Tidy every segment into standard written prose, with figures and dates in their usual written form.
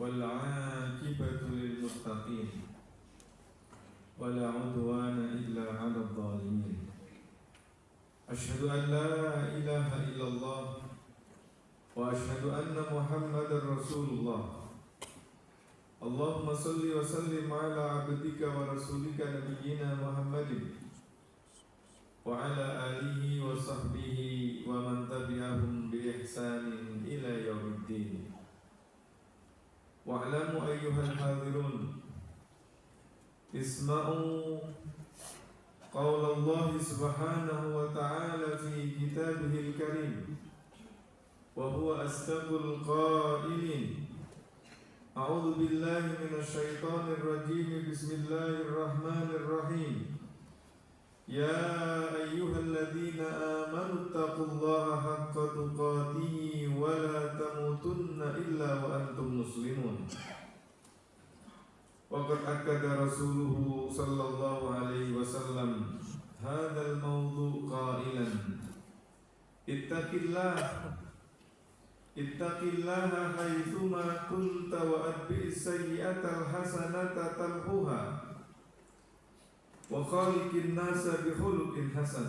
والعاقبة للمتقين ولا عدوان إلا على الظالمين. أشهد أن لا إله إلا الله وأشهد أن محمدا رسول الله. اللهم صل وسلم على عبدك ورسولك نبينا محمد وعلى آله وصحبه ومن تبعهم بإحسان إلى يوم الدين. واعلموا أيها الحاضرون، اسمعوا قول الله سبحانه وتعالى في كتابه الكريم وهو أصدق القائلين. أعوذ بالله من الشيطان الرجيم. بسم الله الرحمن الرحيم. يا أيها الذين آمنوا اتقوا الله حق تقاته ولا تموتن إلا وأنتم مسلمون. وقد أكد رسوله صلى الله عليه وسلم هذا الموضوع قائلا: اتق الله حيثما كنت وأتبع السيئة الحسنة تمحوها وخالق الناس بخلق حسن.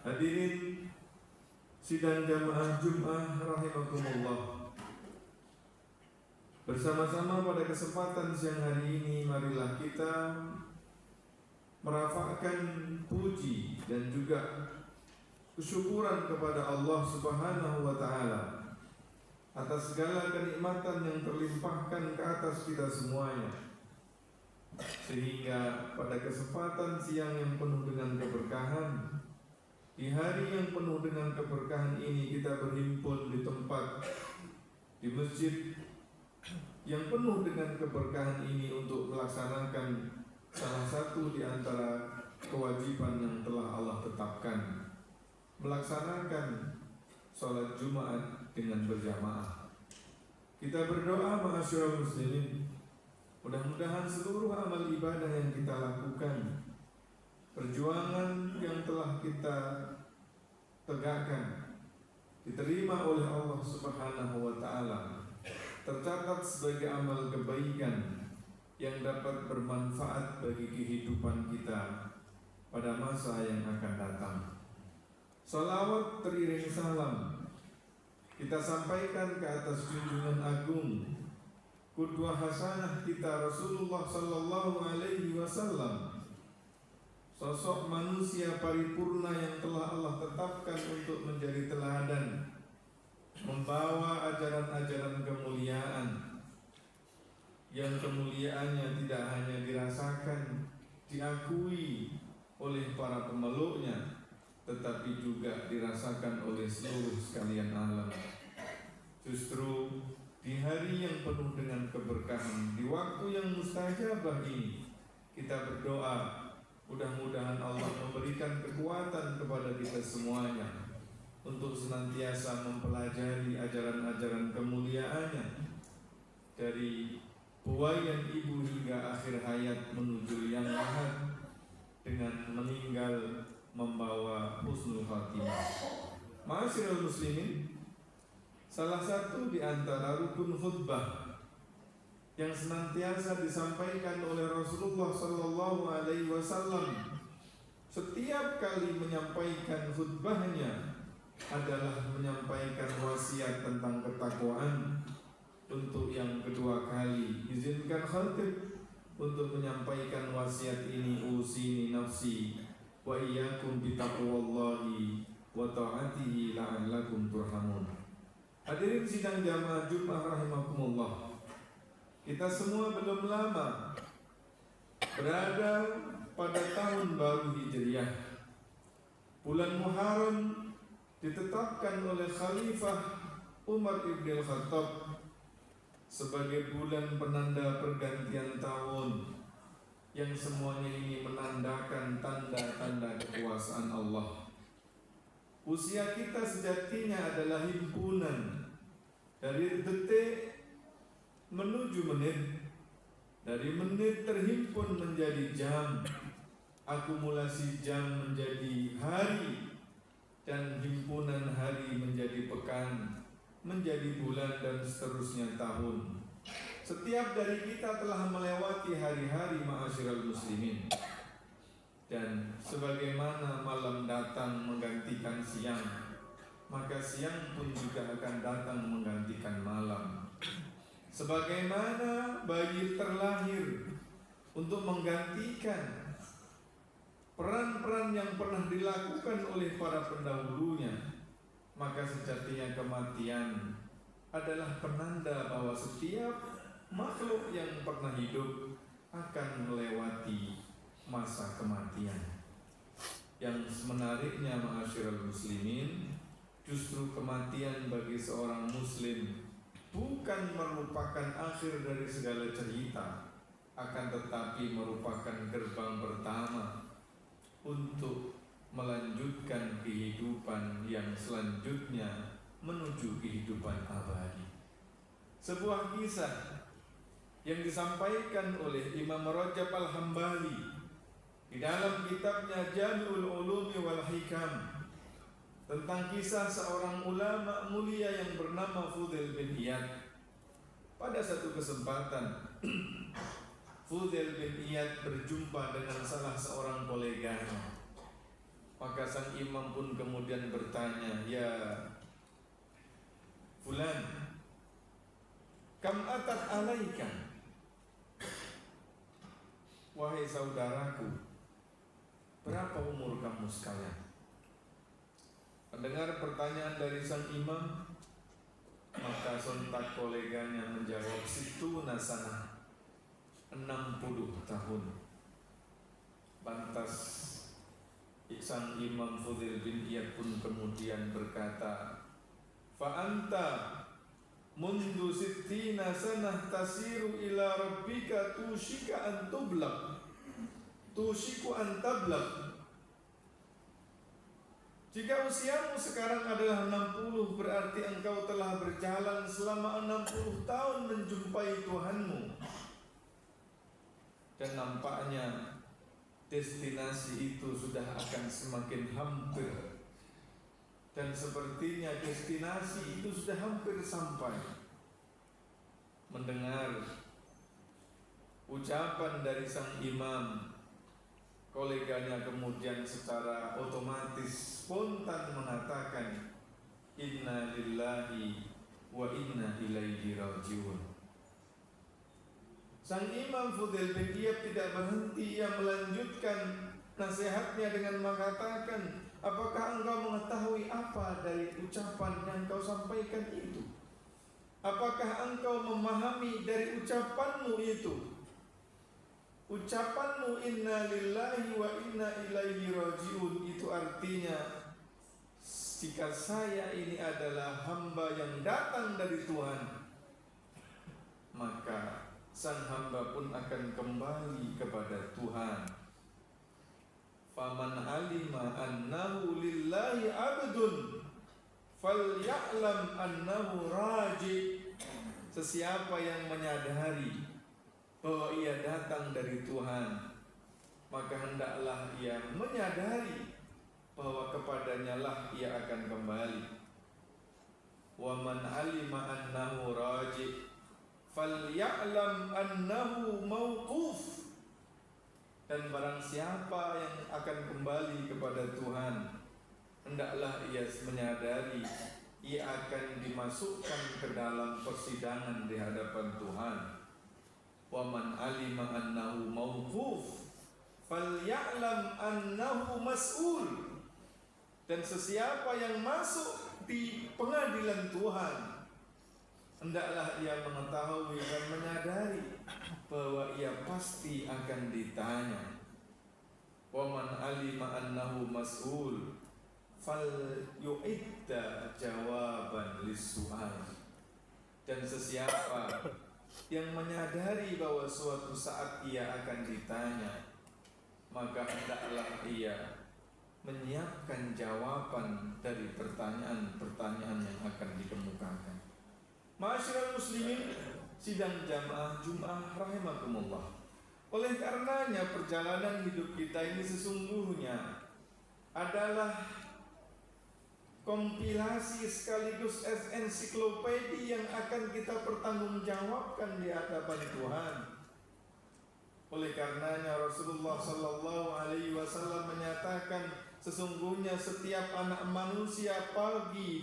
Hadirin sidang jamaah Jumat rahimakumullah. Bersama-sama pada kesempatan siang hari ini, marilah kita merafakkan puji dan juga kesyukuran kepada Allah Subhanahu wa Ta'ala atas segala kenikmatan yang terlimpahkan ke atas kita semuanya, sehingga pada kesempatan siang yang penuh dengan keberkahan, di hari yang penuh dengan keberkahan ini, kita berhimpun di tempat, di masjid yang penuh dengan keberkahan ini untuk melaksanakan salah satu di antara kewajiban yang telah Allah tetapkan, melaksanakan sholat Jumat dengan berjamaah. Kita berdoa, ma'asyiral muslimin, mudah-mudahan seluruh amal ibadah yang kita lakukan, perjuangan yang telah kita tegakkan, diterima oleh Allah Subhanahu wa Ta'ala, tercatat sebagai amal kebaikan yang dapat bermanfaat bagi kehidupan kita pada masa yang akan datang. Salawat teriring salam kita sampaikan ke atas junjungan agung, qudwah hasanah kita Rasulullah sallallahu alaihi wasallam, sosok manusia paripurna yang telah Allah tetapkan untuk menjadi teladan, membawa ajaran-ajaran kemuliaan yang kemuliaannya tidak hanya dirasakan, diakui oleh para pemeluknya, tetapi juga dirasakan oleh seluruh sekalian alam. Justru di hari yang penuh dengan keberkahan, di waktu yang mustajabah ini, kita berdoa mudah-mudahan Allah memberikan kekuatan kepada kita semuanya untuk senantiasa mempelajari ajaran-ajaran kemuliaannya, dari buayan ibu hingga akhir hayat menuju yang lahat, dengan meninggal membawa husnul khatimah. Ma'asyiral muslimin, salah satu di antara rukun khutbah yang senantiasa disampaikan oleh Rasulullah sallallahu alaihi wasallam setiap kali menyampaikan khutbahnya adalah menyampaikan wasiat tentang ketakwaan. Untuk yang kedua kali, izinkan khatib untuk menyampaikan wasiat ini: usini nafsi wa iyyakum bitaqwallahi wa ta'atihi la'allakum turhamun. Hadirin sidang jamaah Jumat rahimakumullah, kita semua belum lama berada pada tahun baru Hijriah. Bulan Muharram ditetapkan oleh Khalifah Umar ibn al-Khattab sebagai bulan penanda pergantian tahun, yang semuanya ini menandakan tanda-tanda kekuasaan Allah. Usia kita sejatinya adalah himpunan dari detik menuju menit, dari menit terhimpun menjadi jam, akumulasi jam menjadi hari, dan himpunan hari menjadi pekan, menjadi bulan, dan seterusnya tahun. Setiap dari kita telah melewati hari-hari ma'asyiral muslimin. Dan sebagaimana malam datang menggantikan siang, maka siang pun juga akan datang menggantikan malam. Sebagaimana bayi terlahir untuk menggantikan peran-peran yang pernah dilakukan oleh para pendahulunya, maka sejatinya kematian adalah penanda bahwa setiap makhluk yang pernah hidup akan melewati masa kematian. Yang menariknya ma'asyiral muslimin, justru kematian bagi seorang muslim bukan merupakan akhir dari segala cerita, akan tetapi merupakan gerbang pertama untuk melanjutkan kehidupan yang selanjutnya menuju kehidupan abadi. Sebuah kisah yang disampaikan oleh Imam Rajab Al-Hambali di dalam kitabnya Jami'ul Ulumi wal Hikam tentang kisah seorang ulama mulia yang bernama Fudail bin Iyad. Pada satu kesempatan Fudail bin Iyad berjumpa dengan salah seorang koleganya. Maka sang imam pun kemudian bertanya, "Ya Fulan, kam atat alaika?" Wahai saudaraku, berapa umur kamu sekalian? Mendengar pertanyaan dari sang imam, maka sontak koleganya menjawab, "Situna sana, 60 tahun." Lantas sang imam Fudail bin Iyad pun kemudian berkata, "Fa anta mundu sittina sanah tasiru ila rabbika tushika an tublaq tushiku an tablaq." Jika usiamu sekarang adalah 60, berarti engkau telah berjalan selama 60 tahun menjumpai Tuhanmu. Dan nampaknya destinasi itu sudah akan semakin hampir. Dan sepertinya destinasi itu sudah hampir sampai. Mendengar ucapan dari sang imam, koleganya kemudian secara otomatis spontan mengatakan, "Inna lillahi wa inna ilaihi rajiun." Sang imam Fudail bin Iyad tidak berhenti, ia melanjutkan nasihatnya dengan mengatakan, "Apakah engkau mengetahui apa dari ucapan yang kau sampaikan itu? Apakah engkau memahami dari ucapanmu itu? Ucapanmu inna lillahi wa inna ilaihi rajiun itu artinya, jika saya ini adalah hamba yang datang dari Tuhan, maka sang hamba pun akan kembali kepada Tuhan. Faman alima annahu lillahi abdun falya'lam annahu raji." Sesiapa yang menyadari bahwa ia datang dari Tuhan, maka hendaklah ia menyadari bahwa kepadanya lah ia akan kembali. Wa man alima annahu raji falya'lam annahu mauquf. Dan barang siapa yang akan kembali kepada Tuhan, hendaklah ia menyadari ia akan dimasukkan ke dalam persidangan di hadapan Tuhan. Wa man alima annahu mauquf falya'lam annahu mas'ul. Dan sesiapa yang masuk di pengadilan Tuhan, hendaklah ia mengetahui dan menyadari bahwa ia pasti akan ditanya. Wa man alima annahu mas'ul fal yu'idda jawaban lis-su'al. Dan sesiapa yang menyadari bahwa suatu saat ia akan ditanya, maka hendaklah ia menyiapkan jawaban dari pertanyaan-pertanyaan yang akan dikemukakan. Ma'asyiral muslimin, sidang jamaah Jum'ah rahimakumullah. Oleh karenanya perjalanan hidup kita ini sesungguhnya adalah kompilasi sekaligus ensiklopedia yang akan kita pertanggungjawabkan di hadapan Tuhan. Oleh karenanya Rasulullah Sallallahu Alaihi Wasallam menyatakan, sesungguhnya setiap anak manusia pagi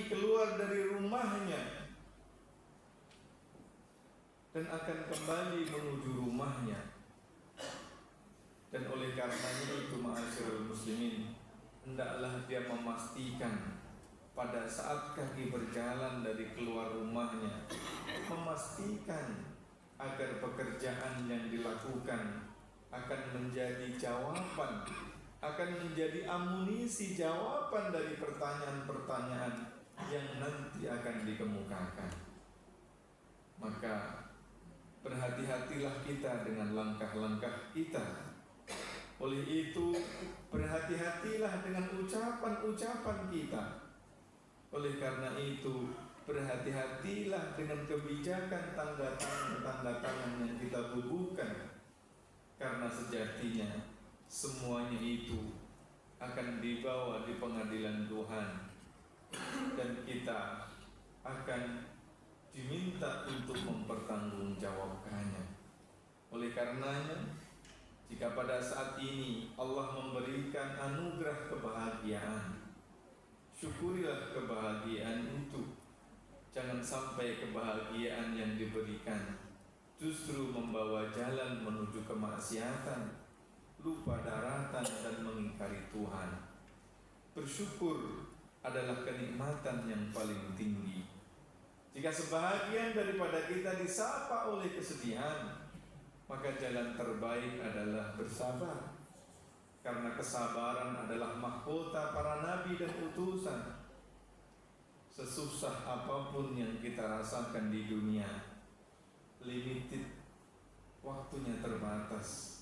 keluar dari rumahnya dan akan kembali menuju rumahnya. Dan oleh karenanya itu, ma'asyiral muslimin, hendaklah dia memastikan pada saat kaki berjalan dari keluar rumahnya, memastikan agar pekerjaan yang dilakukan akan menjadi jawaban, akan menjadi amunisi jawaban dari pertanyaan-pertanyaan yang nanti akan dikemukakan. Maka berhati-hatilah kita dengan langkah-langkah kita. Oleh itu, berhati-hatilah dengan ucapan-ucapan kita. Oleh karena itu, berhati-hatilah dengan kebijakan tanda tangan yang kita bubuhkan. Karena sejatinya semuanya itu akan dibawa di pengadilan Tuhan, dan kita akan diminta untuk mempertanggungjawabkannya. Oleh karenanya, jika pada saat ini Allah memberikan anugerah kebahagiaan, syukurilah kebahagiaan itu. Jangan sampai kebahagiaan yang diberikan justru membawa jalan menuju kemaksiatan, lupa daratan, dan mengingkari Tuhan. Bersyukur adalah kenikmatan yang paling tinggi. Jika sebahagian daripada kita disapa oleh kesedihan, maka jalan terbaik adalah bersabar. Karena kesabaran adalah mahkota para nabi dan utusan. Sesusah apapun yang kita rasakan di dunia, limited, waktunya terbatas.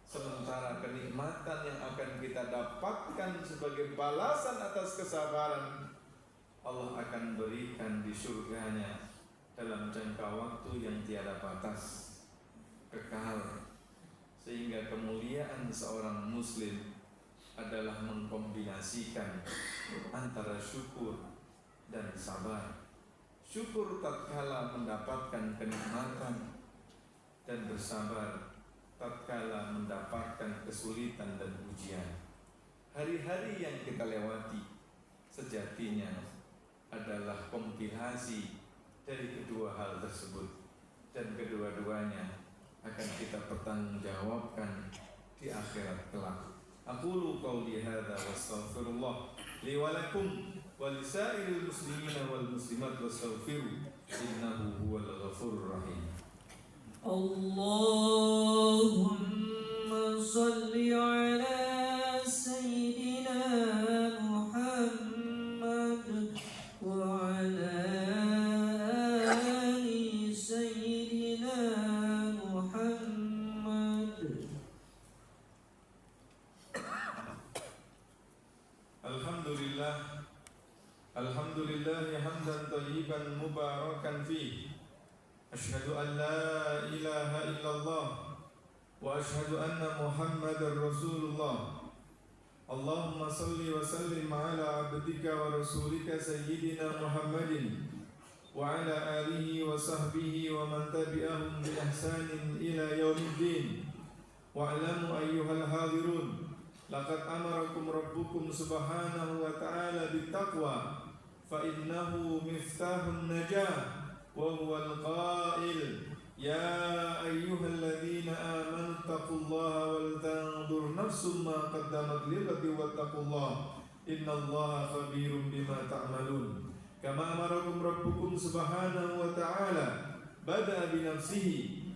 Sementara kenikmatan yang akan kita dapatkan sebagai balasan atas kesabaran, Allah akan berikan di surganya dalam jangka waktu yang tiada batas, kekal. Sehingga kemuliaan seorang muslim adalah mengkombinasikan antara syukur dan sabar. Syukur tatkala mendapatkan kenikmatan, dan bersabar tatkala mendapatkan kesulitan dan ujian. Hari-hari yang kita lewati sejatinya adalah kompilasi dari kedua hal tersebut, dan kedua-duanya akan kita pertanggungjawabkan di akhirat kelak. Aqulu qawli hadza wa astaghfirullah li wa lakum wa lisairil muslimina wal muslimat wastaghfiru innahu huwal ghafurur rahim. Allahumma salli ala sayyidina Muhammad wa ala ali sayyidina Muhammad. Alhamdulillah hamdan thayyiban mubarakan fihi. Asyhadu an la ilaha illallah wa asyhadu anna Muhammadar Rasulullah. Allahumma salli wa sallim ala abdika wa rasulika sayyidina Muhammadin wa ala alihi wa sahbihi wa man tabi'ahum bi ihsanin ila yaumiddin. Wa'lamu ayyuhal hadirun, laqad amarakum rabbukum subhanahu wa ta'ala bittaqwa fa innahu miftahun najah. وهو القائل يا أيها الذين آمنوا اتقوا الله ولتنظر نفس ما قدمت لغد واتقوا الله إن الله خبير بما تعملون. كما أمركم ربكم سبحانه وتعالى بدأ بنفسه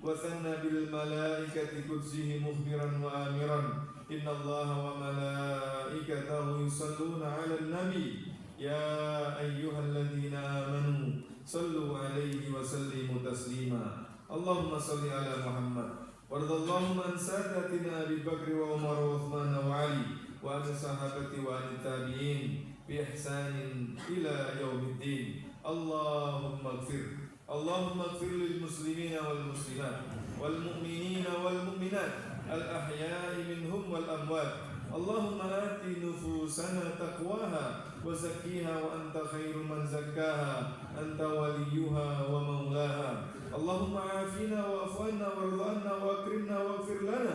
وثنى بالملائكة قدسه مخبرا وآمرا إن الله وملائكته يصلون على النبي يا أيها الذين آمنوا صلوا عليه وسلموا تسليما. اللهم صل على محمد وارض اللهم عن سادتنا أبي بكر وعمر وعثمان وعلي وعن الصحابة وعن التابعين بإحسان إلى يوم الدين. اللهم اغفر للمسلمين والمسلمات والمؤمنين والمؤمنات الأحياء منهم والأموات اللهم آت نفوسنا تقواها وزكيها وأنت خير من زكاها أنت وليها ومولاها اللهم عافنا واعف عنا وارض عنا واكرمنا واغفر لنا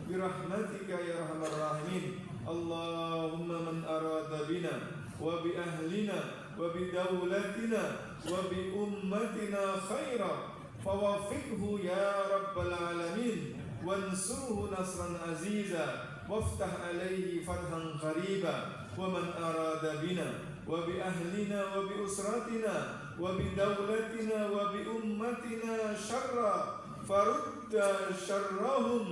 برحمتك يا أرحم الراحمين اللهم من أراد بنا وبأهلنا وبدولتنا وبأمتنا خيرا فوفقه يا رب العالمين وانصره نصرا عزيزا وافتح عليه فتحا قريبا ومن أراد بنا وبأهلنا وبأسرتنا وبدولتنا وبأمتنا شرا فرد شرهم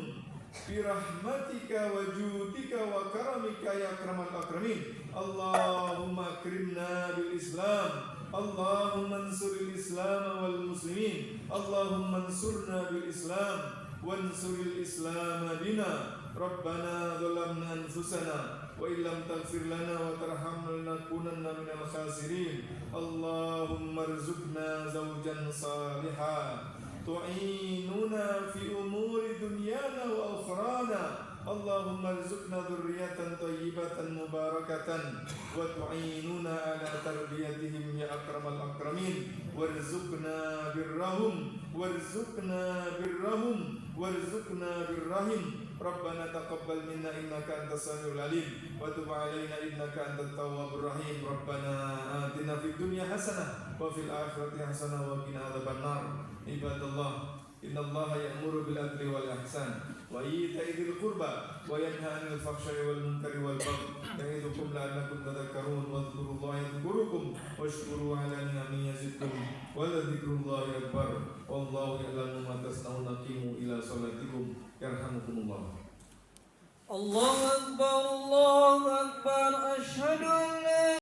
برحمتك وجودك وكرمك يا أكرم الأكرمين اللهم أكرمنا بالإسلام اللهم انصر الإسلام والمسلمين اللهم انصرنا بالإسلام وانصر الإسلام بنا ربنا ظلمنا أنفسنا وإن لم تغفر لنا وترحمنا لنكونن من الخاسرين اللهم ارزقنا زوجا صالحا تعيننا في أمور دنيانا وأخرانا اللهم ارزقنا ذرية طيبة مباركة وتعيننا على تربيتهم يا أكرم الأكرمين وارزقنا برهم ربنا تقبل منا إنك أنت السميع العليم وتب علينا إنك أنت التواب الرحيم ربنا آتنا في الدنيا حسنة وفي الآخرة حسنة وقنا عذاب النار عباد الله إن الله يأمر بالعدل والإحسان وإيتاء ذي القربى وينهى عن الفحشاء والمنكر والبغي يعظكم لعلكم تذكرون واذكروا الله يذكركم واشكروا على نعمه يزدكم ولذكر الله أكبر والله يعلم ما تصنعون قيموا إلى صلاتكم يرحمكم الله. الله أكبر الله أكبر أشهد أن لا